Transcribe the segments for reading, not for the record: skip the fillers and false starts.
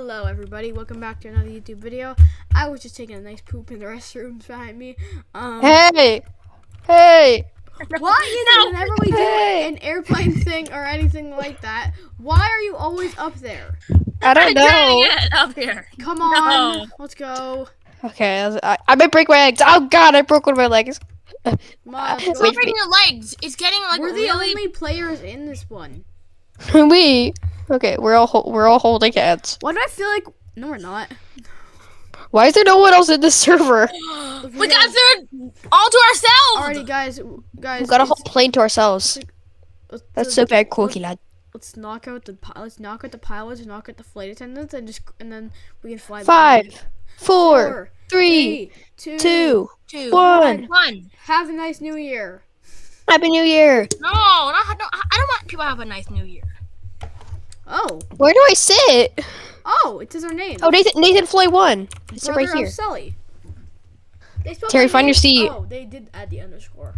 Hello everybody, welcome back to another YouTube video. I was just taking a nice poop in the restrooms behind me. Hey! Why is it whenever we do an airplane thing or anything like that, why are you always up there? I don't know. Get up here. Come on, let's go. Okay, I might break my legs. Oh god, I broke one of my legs. Come on, let's It's go. not breaking your legs. It's getting like We're the really... only players in this one. Okay, we're all holding hands. Why do I feel like... No, we're not. Why is there no one else in this server? We got through all to ourselves. Alrighty, guys. We've got a whole plane to ourselves. That's so bad, Cookie lad. Let's knock out the pilots, knock out the flight attendants, and then we can fly. 5, 4, 3, 2, 1. Have a nice New Year. Happy New Year. No, I don't want people to have a nice New Year. Oh. Where do I sit? Oh, it says our name. Oh, Nathan Floyd won. I sit right here. Sully. Terry, find your seat. Oh, they did add the underscore.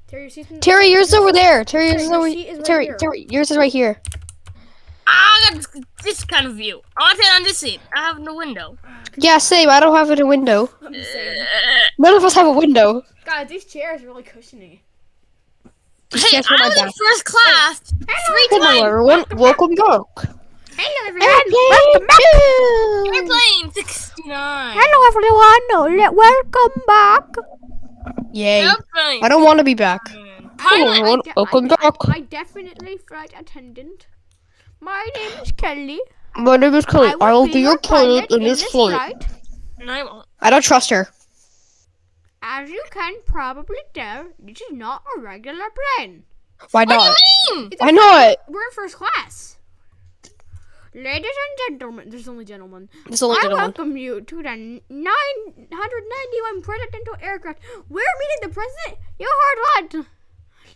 Terry, yours is over there. Terry, yours is over here. Terry, yours is right here. I got this kind of view. I want it on this seat. I have no window. Yeah, same. I don't have a window. I'm the same. None of us have a window. God, these chairs are really cutiony. Hey, I was in first class 3 Hello, times. everyone. Welcome back. Hello, everyone. Welcome back. Airplane 69. Hello, everyone. Welcome back. Yay. Airplane. I don't want to be back. Hello, everyone. Welcome back. I definitely flight attendant. My name is Kelly. My name is Kelly. I will be your pilot in this flight. No, I won't. I don't trust her. As you can probably tell, this is not a regular plane. Why What not? do you mean? Why not? We're in first class. Ladies and gentlemen, there's only gentlemen. It's only I gentlemen. welcome you to the 991 presidential aircraft. We're meeting the president. You heard right.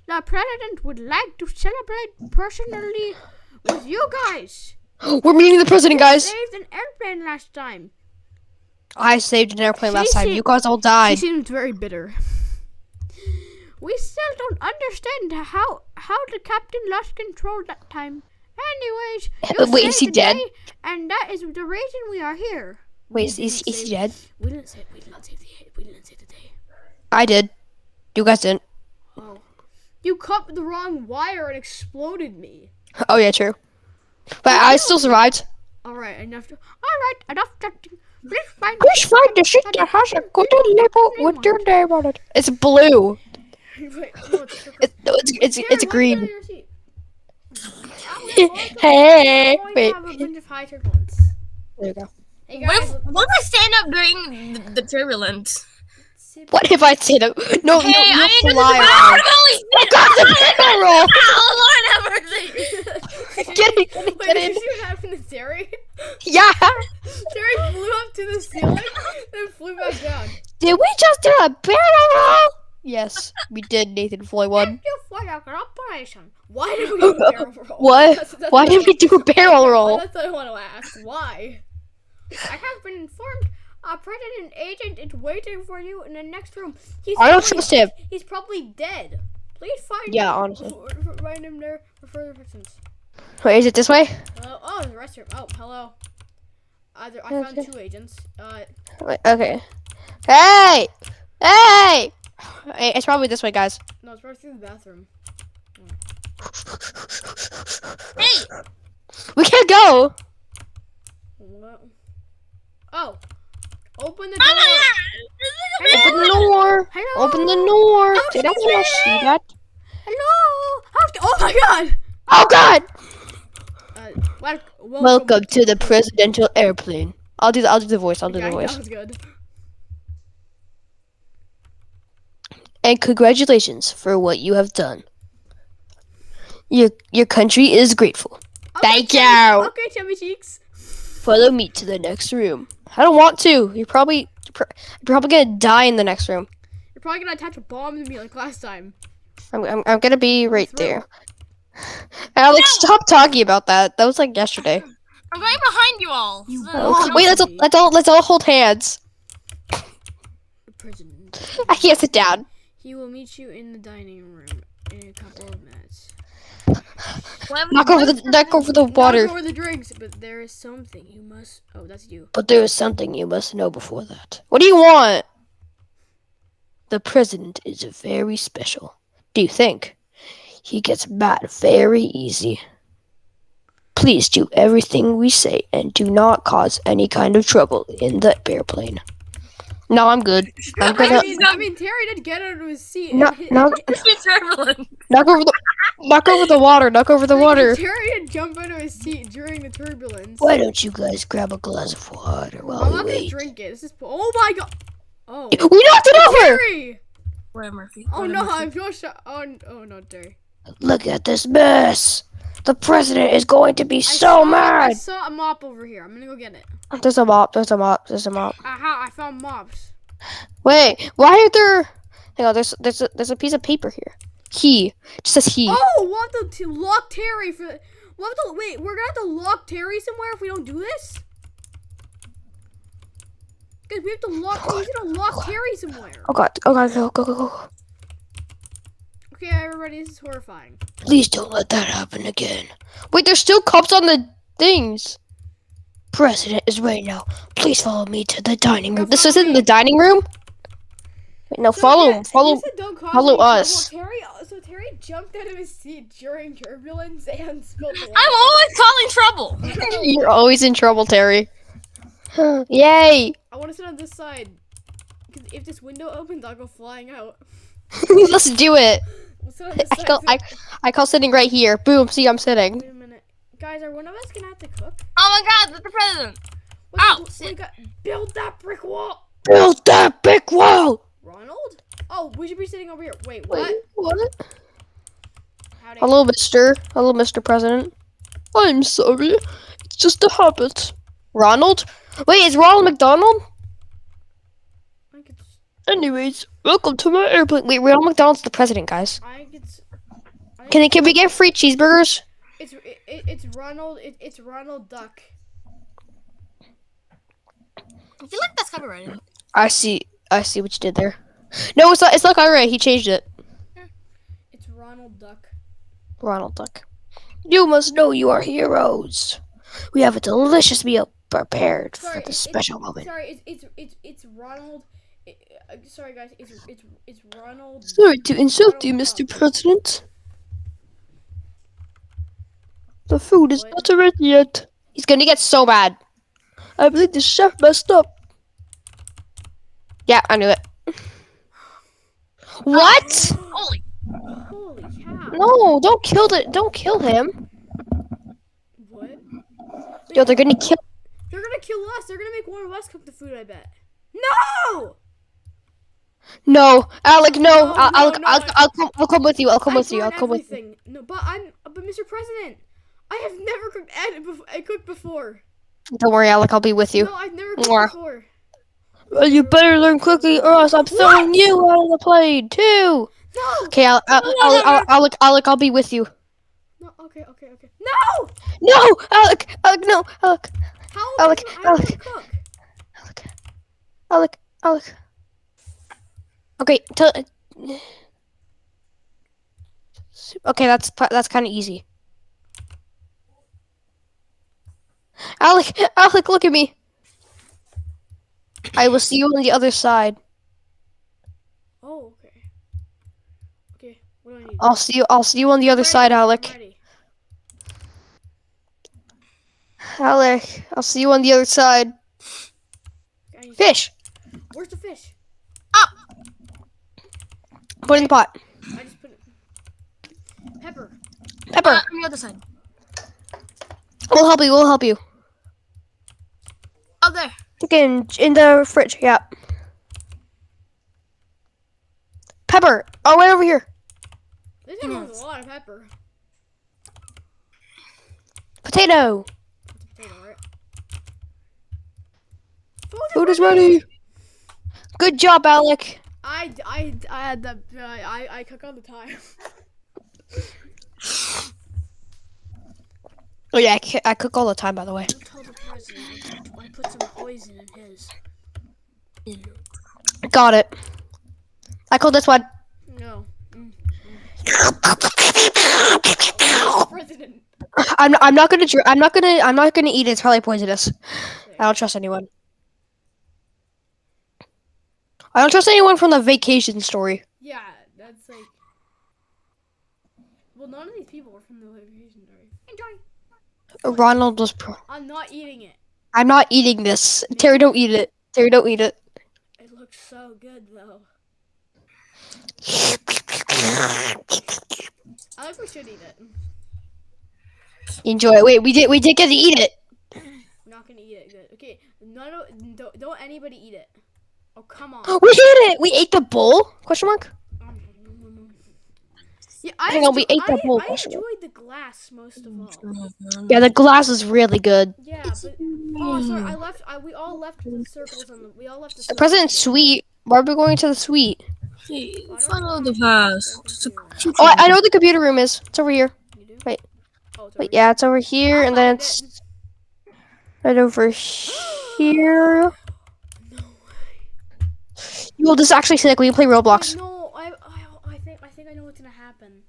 The president would like to celebrate personally with you guys. We're meeting the president, guys. Saved an airplane last time. I saved an airplane last time. She- You guys all died. She seems very bitter. We still don't understand how the captain lost control that time. Anyways, you Wait, is he saved the dead? day, and that is the reason we are here. Wait, is he dead? We didn't save the day. I did. You guys didn't. Oh, you cut the wrong wire and exploded me. Oh yeah, true. But I still survived. All right, enough chatting. Please find the ship that has a good label with your name on it. It's blue. Wait, no, It's green. Here, your seat. Hey, We wait. have a bunch of high turbulence. There you go. Hey What guys, if I stand up during the turbulence? What if I say that? No, Hey, you'll I need to fly off. around. Oh, God, the barrel roll! Get in, wait, get did in. you see what happened to Terry? Yeah. Terry flew up to the ceiling, then flew back down. Did we just do a barrel roll? Yes, we did, Nathan Floyd won. You fly out an operation. Why did we do a barrel roll? What? That's Why did we do a barrel roll? That's what I want to ask. Why? I have been informed. Our president agent is waiting for you in the next room. I don't trust him. He's probably dead. Please find Yeah, him. honestly. Find him there for further assistance. Wait, is it this way? Oh, the restroom. Oh, hello. I found 2 agents. Wait, okay. Hey! Hey! It's probably this way, guys. No, it's probably through the bathroom. Hey! We can't go. What? Oh. Open the Oh door. my God! Open the door. Hello. Open the door. Did I want to see that? Hello. Oh my God. Oh God! Welcome to the presidential airplane. I'll do the voice. I'll do the Okay, voice. that was good. And congratulations for what you have done. Your country is grateful. Thank you. Okay, chubby cheeks. Follow me to the next room. I don't want to. You're probably gonna die in the next room. You're probably gonna attach a bomb to me like last time. I'm gonna be right there. Alex, stop talking about that. That was like yesterday. I'm going behind you all. Wait, let's all hold hands. The president. I can't sit down. He will meet you in the dining room in a couple of minutes. Knock over the water. Knock over the drinks, but there is something you must. Oh, that's you. But there is something you must know before that. What do you want? The president is very special. Do you think? He gets mad very easy. Please do everything we say and do not cause any kind of trouble in the airplane. No, I'm good. I'm gonna I mean, Terry did get out of his seat. knock It's turbulent. over the water. Knock over the water. Terry did jump out of his seat during the turbulence. Why don't you guys grab a glass of water I'm while not we gonna wait? drink it. This is. Oh my god. Oh. We knocked it over. Terry. Where, Murphy? Oh no, I'm so shocked. Oh no, Terry. Look at this mess. The president is going to be so I mad. saw a mop over here. I'm gonna go get it. There's a mop. Aha! I found mops. Wait, why are there? Hang on, there's a piece of paper here. He. It just says he. Oh, we'll have to lock Terry for. We'll have to wait. We're gonna have to lock Terry somewhere if we don't do this. Because we have to lock. He's gonna lock Terry somewhere. Oh god, go. Okay, everybody, this is horrifying. Please don't let that happen again. Wait, there's still cups on the things. President is right now. Please follow me to the dining room. This isn't the dining room? Wait, no, follow us. So Terry jumped out of his seat during turbulence and spilled the water. I'm always calling trouble. You're always in trouble, Terry. Yay! I want to sit on this side. Because if this window opens, I'll go flying out. Let's do it. We'll sit on this side. I call sitting right here. Boom, see, I'm sitting. Wait a minute. Guys, are one of us going to have to cook? Oh my god, that's the president. Build that brick wall. Build that brick wall! Ronald? Oh, we should be sitting over here. Wait, what? What? Howdy. Hello, Mr. President. I'm sorry. It's just a habit. Ronald? Wait, is Ronald McDonald? Anyways, welcome to my airplane. Wait, Ronald McDonald's the president, guys. Can we get free cheeseburgers? It's Ronald. It's Ronald Duck. I feel like that's copyrighted. I see what you did there. No, it's not. It's not copyrighted. He changed it. It's Ronald Duck. Ronald Duck. You must know you are heroes. We have a delicious meal prepared for this special moment. Sorry, it's Ronald. Sorry, guys. It's Ronald. Sorry to insult you, Mr. President. The food is not ready yet. He's gonna get so mad. I believe the chef messed up. Yeah, I knew it. What? Holy. cow. No, don't kill him. What? Yo, they're gonna kill. They're gonna kill us. They're gonna make one of us cook the food, I bet. No! No, Alec, no. No, I'll come with you. I'll come with you. No, but Mr. President, I have never cooked cooked before. Don't worry, Alec. I'll be with you. No, I've never cooked before. Well, you better learn quickly, or else I'm throwing you out of the plane too. No. Okay, Alec, I'll be with you. No. Okay. No. No, Alec, no, Alec. How? Alec, I don't Alec. cook. Alec. Okay, okay, that's kind of easy. Alec, look at me. I will see you on the other side. Oh, okay. Okay, what do I need? I'll see you on the other side, Alec. I'm ready. Alec, I'll see you on the other side. Fish. Where's the fish? Up. Put it in the pot. I just put it. Pepper. Pepper. On the other side. We'll help you. Oh, there. Chicken in the fridge. Yeah. Pepper. Oh, right over here. This one has a lot of pepper. Potato. Potato, right? Food is ready. Good job, Alec. I had the I cook all the time. Oh yeah, I cook all the time, by the way. Don't tell the president I put some poison in his. Got it. I call this one. No. President. I'm not gonna eat it. It's probably poisonous. I don't trust anyone. I don't trust anyone from the vacation story. Yeah, that's like. Well, none of these people were from the vacation story. Enjoy. Ronald was. I'm not eating it. I'm not eating this. Terry, don't eat it. Terry, don't eat it. It looks so good though. I think we should eat it. Enjoy it. Wait, we did get to eat it. We're not gonna eat it. Good. Okay, don't anybody eat it. Oh come on. We did it. We ate the bowl? Question mark. Yeah, Hang on, we ate the bowl. I enjoyed the glass most of all. Yeah, the glass is really good. Yeah, but oh sorry, I left. We all left the circles on the. We all left the. The president's suite. Why are we going to the suite? Follow the past. Oh, I know what the computer room is. It's over here. You do? Wait. Oh, it's Wait, over yeah, it's over here, I and then found it's right over here. No way. Yo, this is actually sick. We can play Roblox. Wait, no, I think I know what's gonna happen.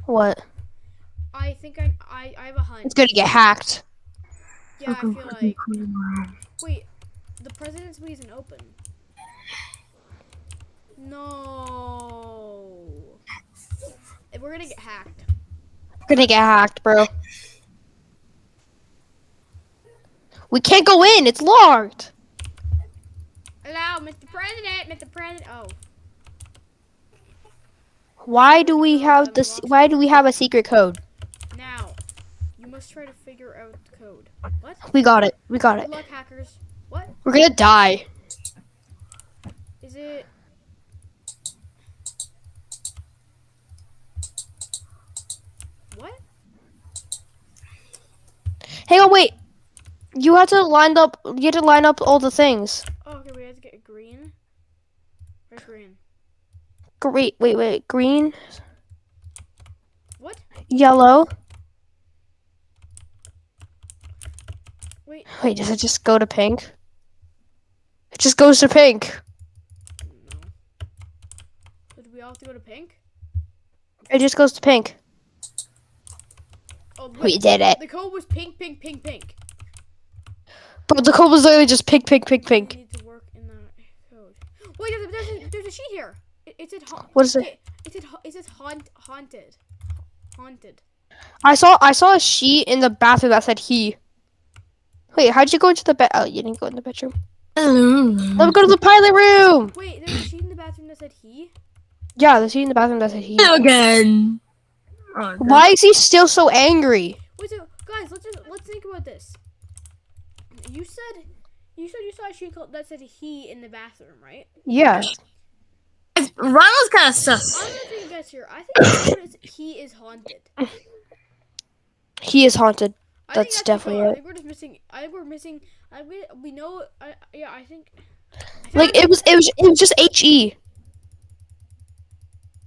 What? I think I have a hunch. It's gonna get hacked. Yeah, I feel like. Wait, the president's suite isn't open. No. We're gonna get hacked. We're gonna get hacked, bro. We can't go in. It's locked. Hello, Mr. President. Mr. President. Oh. Why do we have this? Why do we have a secret code? Now, you must try to figure out the code. What? We got it. We got Good it. luck, hackers. What? We're gonna die. Is it? What? Hang on, wait. You had to line up. You had to line up all the things. Oh, okay. We have to get green. Where's green? Great. Wait. Green, What? yellow. Wait. Wait, does it just go to pink? It just goes to pink. No. So do we all have to go to pink? It just goes to pink. Oh, We did it. The code was pink, pink, pink, pink. But the code was literally just pink, pink, pink, We pink. need to work in that code. Wait, there's a sheet here. It said What is it? okay, it says haunted. Haunted. I saw a sheet in the bathroom that said he. Wait, how'd you go into the bed? Oh, you didn't go in the bedroom. Let me go to the pilot room. Wait, there's a sheet in the bathroom that said he. Yeah, the sheet in the bathroom that said he. Again. Oh, Why is he still so angry? Wait, so guys, let's think about this. You said you saw a sheet that said he in the bathroom, right? Yeah. Ronald's kind of I'm sus. gonna take a guess here. I think he is haunted. He is haunted. I That's think definitely the code. it. I think we're just missing. I think we're missing. We know. Yeah, I think. Like it was just HE.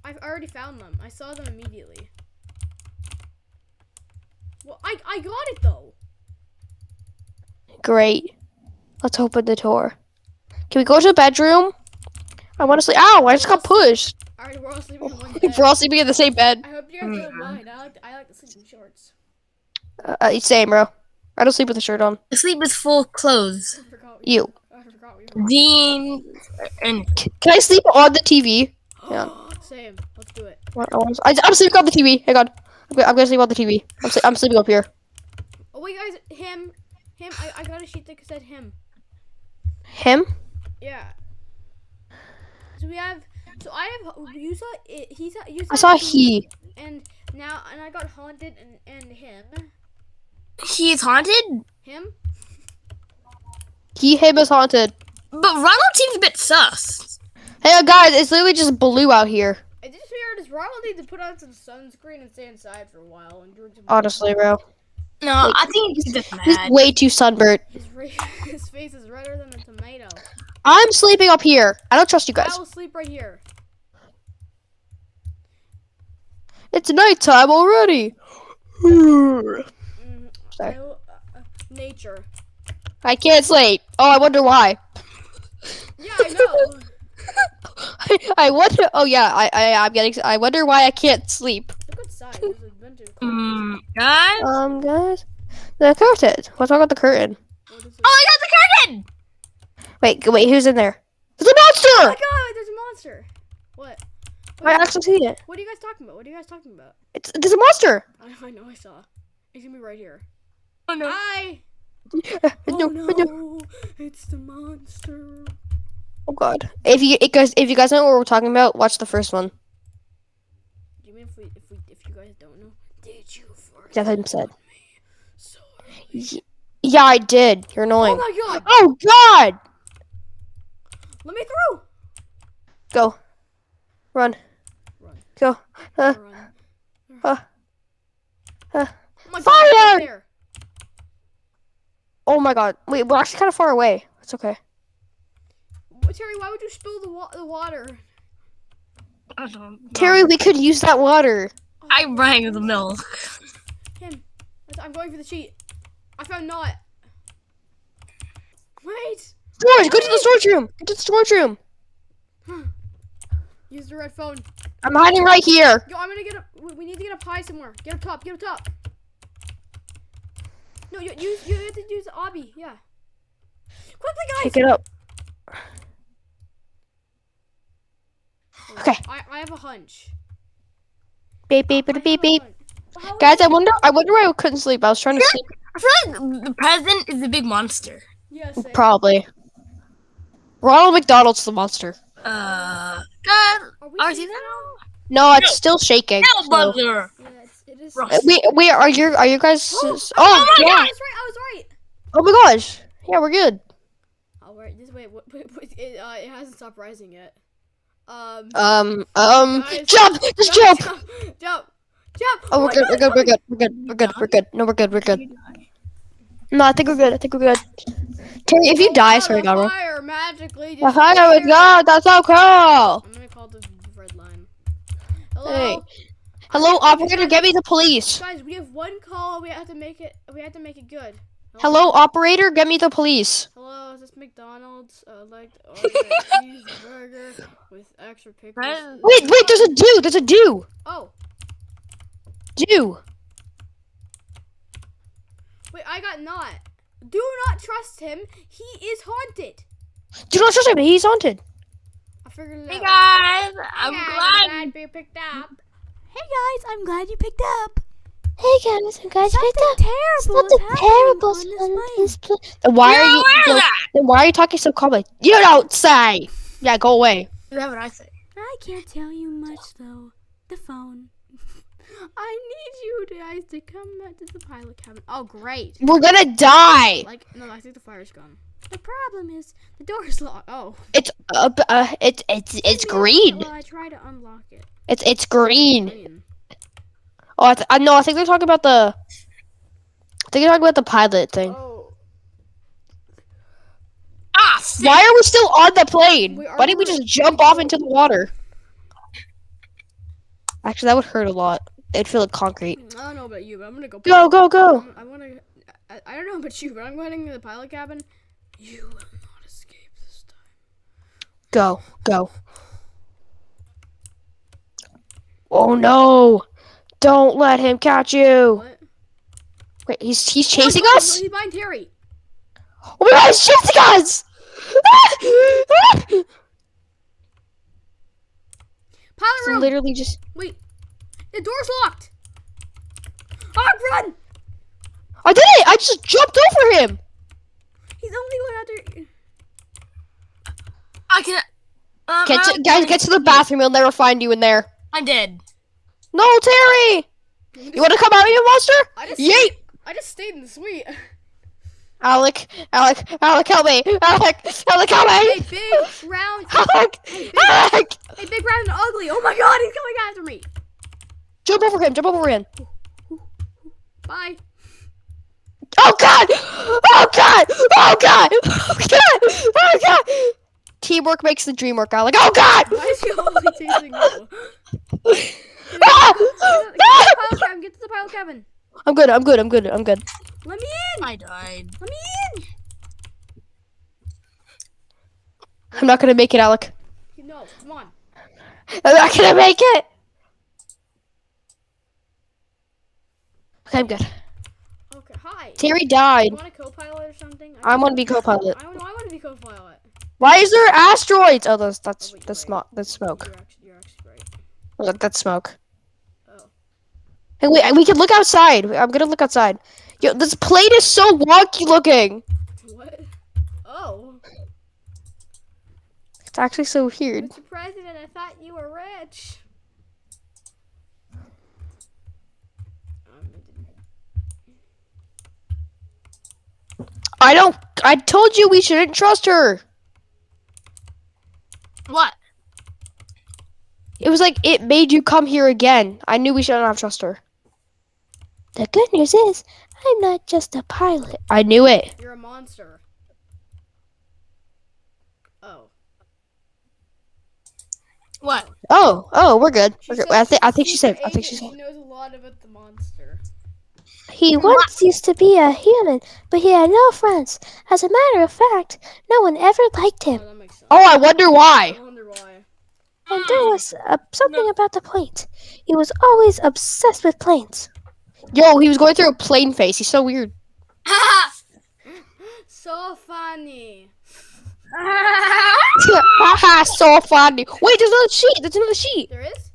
I've already found them. I saw them immediately. Well, I got it though. Great. Let's open the door. Can we go to the bedroom? I want to sleep. Ow! I just got pushed. Alright, we're all sleeping in one bed. We're all sleeping in the same bed. I hope you guys don't mind. I like to sleep in shorts. Same, bro. I don't sleep with a shirt on. I sleep with full clothes. I forgot You. I forgot we were. Dean and Can I sleep on the TV? Yeah. Same. Let's do it. I'm sleeping on the TV. Hang on. I'm gonna sleep on the TV. I'm sleeping up here. Oh wait, guys, him. I got a sheet that said him. Him? Yeah. So we have. So I have. You saw it. He saw. You saw. I saw he. And now, and I got haunted and him. he is haunted. Him. Him is haunted. But Ronald seems a bit sus. Hey guys, it's literally just blue out here. I just figured it's Ronald need to put on some sunscreen and stay inside for a while and drink some. Honestly, bro. No, Like, I think he's just He's mad. way too sunburnt. His face is redder than a tomato. I'm sleeping up here. I don't trust you guys. I will sleep right here. It's nighttime already. Sorry. Nature. I can't sleep. Oh, I wonder why. Yeah, I know. I wonder. Oh yeah, I'm getting. I wonder why I can't sleep. Look outside. There's a bunch of Guys. Guys, the curtain. What's wrong with the curtain? What is it? Oh, I got the curtain. Wait, who's in there? There's a Oh my monster! god, there's a monster. What? I actually see it. What are you guys talking about? What are you guys talking about? There's a monster. I know, I saw. It's gonna be right here. Oh no. Hi! No, Oh no. no, it's the monster. Oh god. If you guys know what we're talking about, watch the first one. Do you mean if you guys don't know? Did you forget That's what I said. me? Sorry. Yeah, I did. You're Oh annoying. my god! Oh god! Let me through! Go. Run. Run. Go. Run. uh. Oh my god, Fire! right there. Oh my god. Wait, we're actually kind of far away. It's okay. Terry, why would you spill the water? I don't know. Terry, we could use that water. Oh, I rang the milk. Him. I'm going for the cheat. I found knot. Wait. Storage, go to the storage room. Go to the storage room. Use the red phone. I'm hiding right here. Yo, I'm gonna get a. We need to get a pie somewhere. Get up top. Get up top. No, you have to use the obby. Yeah. Quickly, guys. Pick it up. Okay. I have a hunch. Beep beep I beep beep have a beep. hunch. How Guys, is I it- wonder why I couldn't sleep. I was trying to sleep. I feel like the president is a big monster. Yeah, same. Probably. Ronald McDonald's the monster. God. Are we Are safe you now? No, it's still shaking. No, so- bugger. Yeah, it is. Ross. We are you guys? Oh Oh my yeah. god, I was right. I was right. Oh my gosh. Yeah, we're good. Oh wait, this way. It hasn't stopped rising yet. Guys, Jump! Just jump! Jump! Oh, my we're good. God, We're good. No, we're good. No, I think we're good. Terry, if you Oh, die, wow, sorry, the God. fire magically Oh my disappeared. God, that's so cool. I'm gonna call the red line. Hello. Hey. Hello, operator, get me the police. Guys, we have one call. We have to make it. Good. Hello, operator, get me the police. Hello, is this McDonald's? I'd like to order a cheeseburger with extra pickles. Wait, there's a do. Oh, Do. wait, I got not. Do not trust him. He is haunted. Do not trust him, he's haunted. I figured it Hey out. guys, I'm Hey, glad. you picked up. Hey guys, I'm glad you picked up. Hey guys, Terrible. Then why are You're you aware of that. then why are you talking so calmly? You don't say. Yeah, go away. That's what I say. I can't tell you much though. The phone. I need you guys to come back to the pilot cabin. Oh great. We're gonna die. No, I think the fire's gone. The problem is the door is locked. Oh. It's green. Well, I tried to unlock it. It's green. Green. Oh, I think they're talking about the. I think they're talking about the pilot thing. Oh. Ah, Why are we still on the plane? We are- Why didn't we just jump off into the water? Actually, that would hurt a lot. It'd feel like concrete. I don't know about you, but I'm gonna go. Go. I wanna. I don't know about you, but I'm going to the pilot cabin. You will not escape this time. Go. Oh no! Don't let him catch you. What? Wait, he's chasing Oh, us? He's behind Terry. Oh my god, he's chasing us! Pilot It's room. literally just. Wait, the door's locked. Oh, run! I did it! I just jumped over him! He's only going after. I can. Guys, get to the bathroom. He'll never find you in there. I did. No, Terry! You want to come out, you monster? Yeet! I just stayed in the suite. Alec, help me! Alec, help Hey, me! big round. Alec! Hey, big round and ugly. Oh my God, he's coming after me. Jump over him! Bye. Oh god! Teamwork makes the dream work, Alec. Oh god! Why is he only chasing you? Get to the pilot cabin. I'm good. Let me in. I died. Let me in. I'm not gonna make it, Alec. No, come on. I'm not gonna make it. Okay, I'm good. Okay, hi. Terry You died. want a co-pilot or something? I want to be co-pilot. I don't know. I want to be co-pilot. Why is there asteroids? Oh, that's Oh, wait, that's right. That's smoke. You're actually right. Look, that's smoke. Oh. Hey, wait, we can look outside. I'm gonna look outside. Yo, this plate is so wonky looking. What? Oh. It's actually so weird. Mr. President, I thought you were rich. I told you we shouldn't trust her. What? It was like it made you come here again. I knew we shouldn't have trust her. The good news is, I'm not just a pilot. I knew it. You're a monster. Oh. What? Oh, we're good. She We're good. said I think she's secret safe. I think she's agent. safe. She knows a lot about the monster. He once used to be a human, but he had no friends. As a matter of fact, no one ever liked Oh, him. that makes sense. Oh, I wonder why. I wonder why. And there was something about the planes. He was always obsessed with planes. Yo, he was going through a plane phase. He's so weird. So funny. Haha, so funny. Wait, there's another sheet. There's another sheet. There is?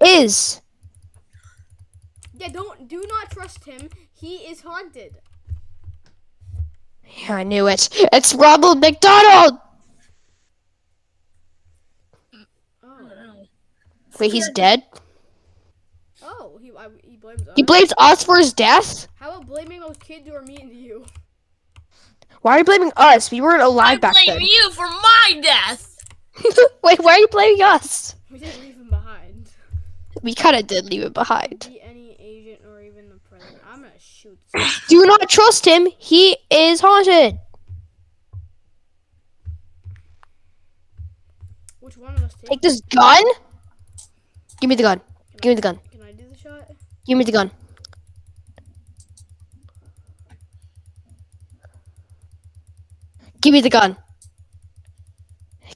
Is. Yeah, do not trust him. He is haunted. Yeah, I knew it. It's Ronald McDonald. Oh. Wait, he's dead? Oh, he blames us. He blames us for his death? How about blaming those kids who are mean to you? Why are you blaming us? We weren't I alive back blame then. you for my death. Wait, why are you blaming us? We didn't leave him behind. We kind of did leave it behind. Be any agent or even the president. I'm gonna shoot this. Do not trust him. He is haunted. Which one of us Take this gun. Give me the gun. Give me the gun. Can I do the shot? Give me the gun. Give me the gun.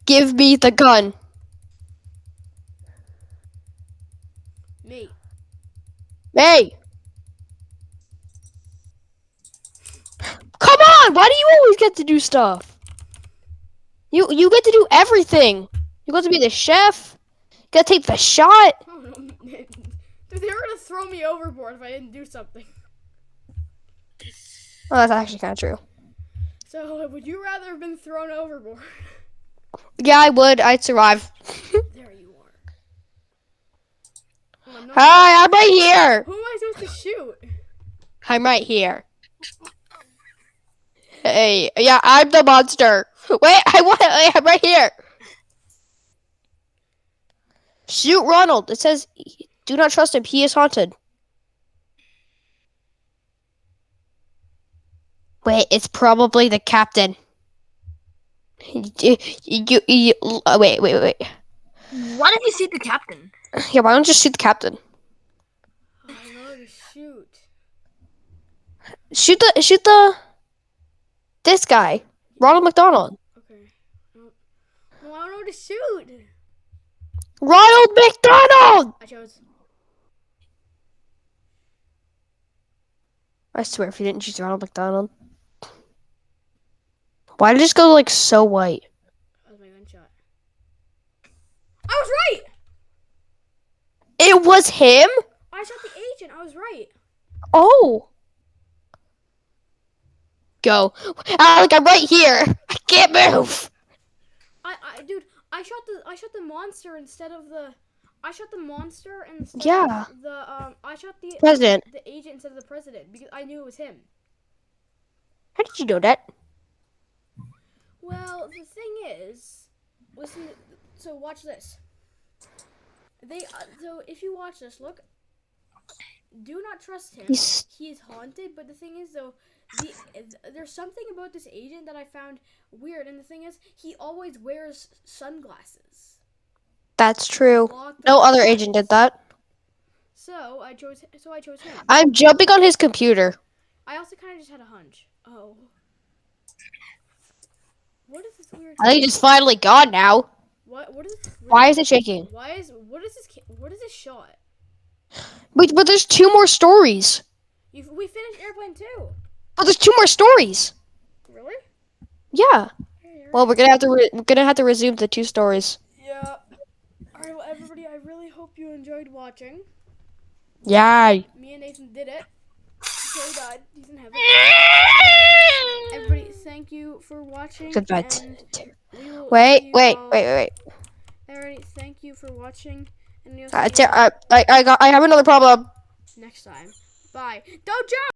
Give me the gun. Me. Hey. Come on. Why do you always get to do stuff? You get to do everything. You got to be the chef. You got to take the shot. Oh, no. Dude, they were gonna throw me overboard if I didn't do something. Oh, that's actually kind of true. So, would you rather have been thrown overboard? Yeah, I would. I'd survive. There you are. Oh, no. Hi, I'm right here. Who am I supposed to shoot? I'm right here. Hey, yeah, I'm the monster. Wait, I'm right here. Shoot Ronald. It says, do not trust him. He is haunted. Wait, it's probably the captain. Wait. Why did you see the captain? Yeah, why don't you shoot the captain? Oh, I know to shoot. Shoot this guy, Ronald McDonald. Okay. Well, I don't know to shoot. Ronald McDonald! I chose. I swear, if you didn't choose Ronald McDonald. Why did it just go like so white? That was my gunshot. I was right! It was him? I shot the agent. I was right. Oh. Go. Alec, I'm right here. I can't move. Dude, I shot the monster instead of the. I shot the monster instead Yeah. of the. I shot the President. the agent instead of the president because I knew it was him. How did you know that? Well, the thing is, listen. So watch this. So if you watch this, look. Do not trust him. He is haunted. But the thing is, though, there's something about this agent that I found weird. And the thing is, he always wears sunglasses. That's true. Locked No up. other agent did that. So I chose him. I'm jumping on his computer. I also kind of just had a hunch. Oh. What is this weird? I think it's finally gone now. What is? Why is it shaking? What is this shot? Wait, but there's 2 more stories. We finished airplane 2. But there's 2 more stories. Really? Yeah. Yeah, you're Well, right. we're gonna have to resume the 2 stories. Yeah. Alright, well, everybody, I really hope you enjoyed watching. Yay. Me and Nathan did it. Joe died. He's in heaven. But everybody, thank you for watching. Goodbye. And we will Wait, see you wait, all. wait, wait, wait. Alrighty, thank you for watching. And we'll see you all I have another problem. next time. Bye. Don't jump!